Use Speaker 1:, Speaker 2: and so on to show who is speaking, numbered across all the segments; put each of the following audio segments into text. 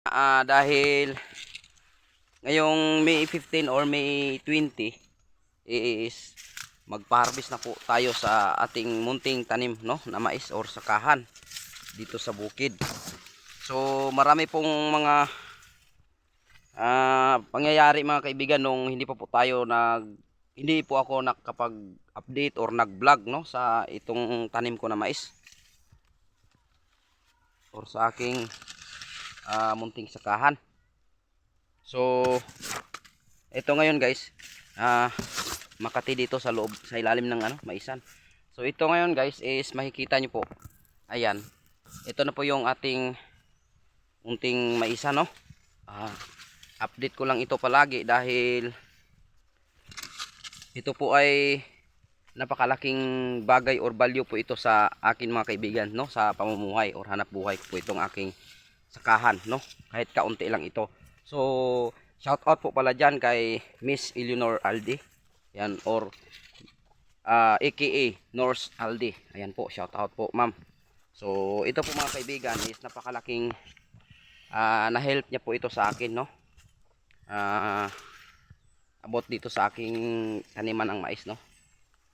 Speaker 1: Dahil ngayong May 15 or May 20 is magpa-harvest na po tayo sa ating munting tanim, no, na mais or sakahan dito sa bukid. So marami pong mga pangyayari mga kaibigan nung hindi po ako nakapag-update or nag-vlog, no, sa itong tanim ko na mais or sa aking munting sakahan. So ito ngayon guys, Makati dito sa loob, sa ilalim ng maisan. So ito ngayon guys is makikita nyo po, ayan, ito na po yung ating munting maisan, no. Update ko lang ito palagi dahil ito po ay napakalaking bagay or value po ito sa akin mga kaibigan, no, sa pamumuhay or hanap buhay po itong aking sakahan, no, kahit kaunti lang ito. So shout out po pala dyan kay Miss Eleanor Aldi, yan, or aka Norse Aldi, ayan po, shout out po ma'am. So ito po mga kaibigan is napakalaking na-help niya po ito sa akin, no, about dito sa aking taniman ng mais, no.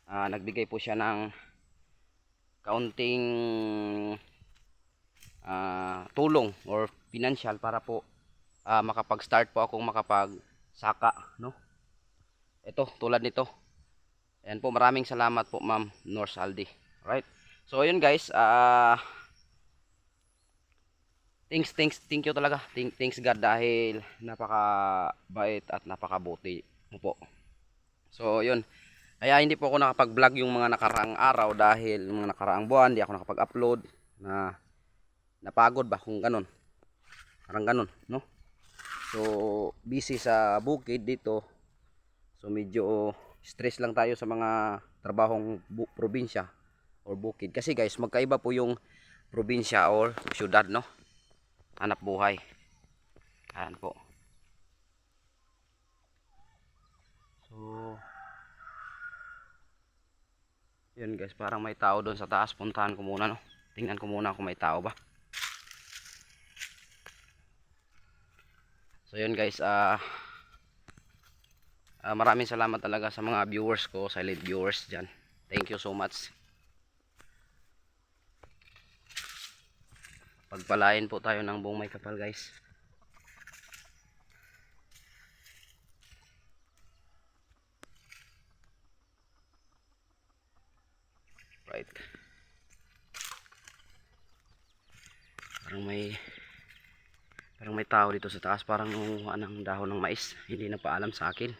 Speaker 1: Nagbigay po siya ng kaunting tulong or financial para po makapag-start po akong makapagsaka, no. Ito tulad nito. Ayan po, maraming salamat po Ma'am Norse Aldi. Right? So ayun guys, thank you talaga. Thanks God dahil napakabait at napakabuti mo po. So yun. Kaya hindi po ako nakapag-vlog yung mga nakaraang araw dahil mga nakaraang buwan hindi ako nakapag-upload, na napagod ba kung ganun. Parang ganun, no? So busy sa bukid dito. So medyo stress lang tayo sa mga trabahong probinsya or bukid. Kasi guys, magkaiba po yung probinsya or syudad, no? Hanap buhay. Ayan po. So yun guys, parang may tao doon sa taas. Puntahan ko muna, no? Tingnan ko muna kung may tao ba. So yun guys, maraming salamat talaga sa mga viewers ko, silent viewers dyan. Thank you so much. Pagpalain po tayo ng buong may kapal guys. Right. Parang may tao dito sa taas, parang nangunguha ng dahon ng mais. Hindi na paalam sa akin.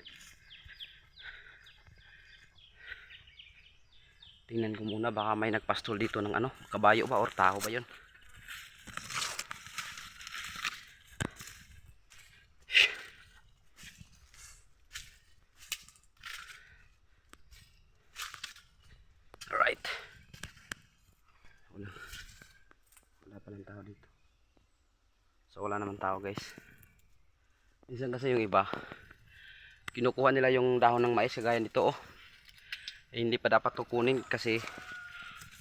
Speaker 1: Tingnan ko muna, baka may nagpastol dito ng kabayo ba or tao ba yun. Alright. Wala palang tao dito. So wala naman tao guys. Minsan kasi yung iba, kinukuha nila yung dahon ng mais kagaya nito, oh. Hindi pa dapat kukunin kasi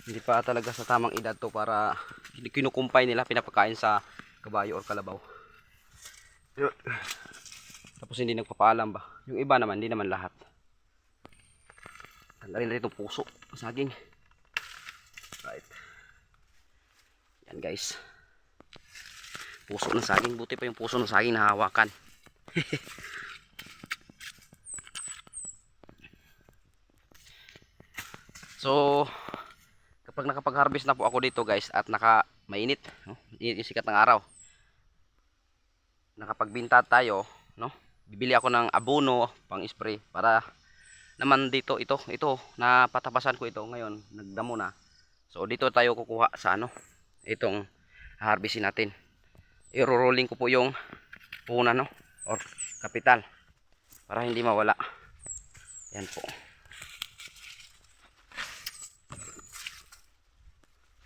Speaker 1: hindi pa talaga sa tamang edad to para kinukumpay nila, pinapakain sa kabayo or kalabaw. Tapos hindi nagpapaalam ba. Yung iba naman, hindi naman lahat. Tanggalin na itong puso sa saging. Right. Yan guys, puso ng saging. Buti pa yung puso ng saging nahawakan. So kapag nakapag-harvest na po ako dito guys at mainit, no? Init yung sikat ng araw, nakapagbinta tayo, no? Bibili ako ng abono pang spray para naman dito, ito na patapasan ko ito ngayon, nagdamo na. So dito tayo kukuha sa itong harvestin natin. I-rolling ko po yung puna, no, or kapital para hindi mawala. Yan po.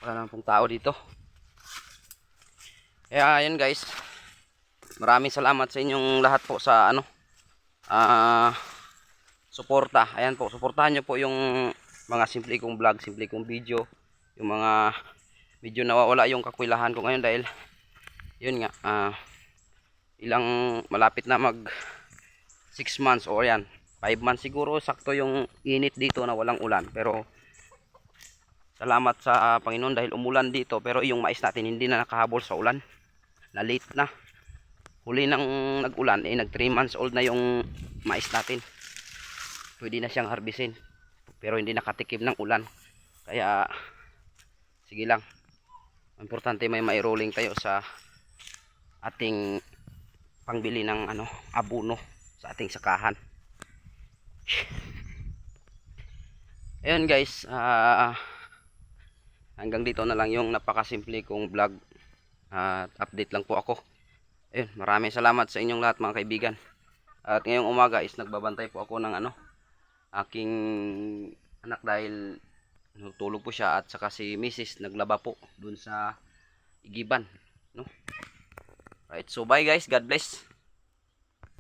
Speaker 1: Wala naman pong tao dito. Kaya ayan guys, maraming salamat sa inyong lahat po sa suporta. Ayan po, suportahan nyo po yung mga simple kong vlog, simple kong video. Yung mga medyo nawawala yung kakwilahan ko ngayon dahil yun nga, malapit na mag 6 months o yan 5 months siguro, sakto yung init dito na walang ulan. Pero salamat sa Panginoon dahil umulan dito, pero yung mais natin hindi na nakahabol sa ulan, na late na. Huli nang nag-ulan nag 3 months old na yung mais natin, pwede na siyang harbisin, pero hindi nakatikim ng ulan. Kaya sige lang, importante may rolling tayo sa ating pangbili ng abono sa ating sakahan. Ayun guys, hanggang dito na lang yung napakasimple kong vlog at update lang po ako. Ayun, maraming salamat sa inyong lahat mga kaibigan. At ngayong umaga is nagbabantay po ako ng aking anak dahil tulog po siya, at saka si Mrs. naglaba po dun sa igiban, no? Right, so bye guys, God bless.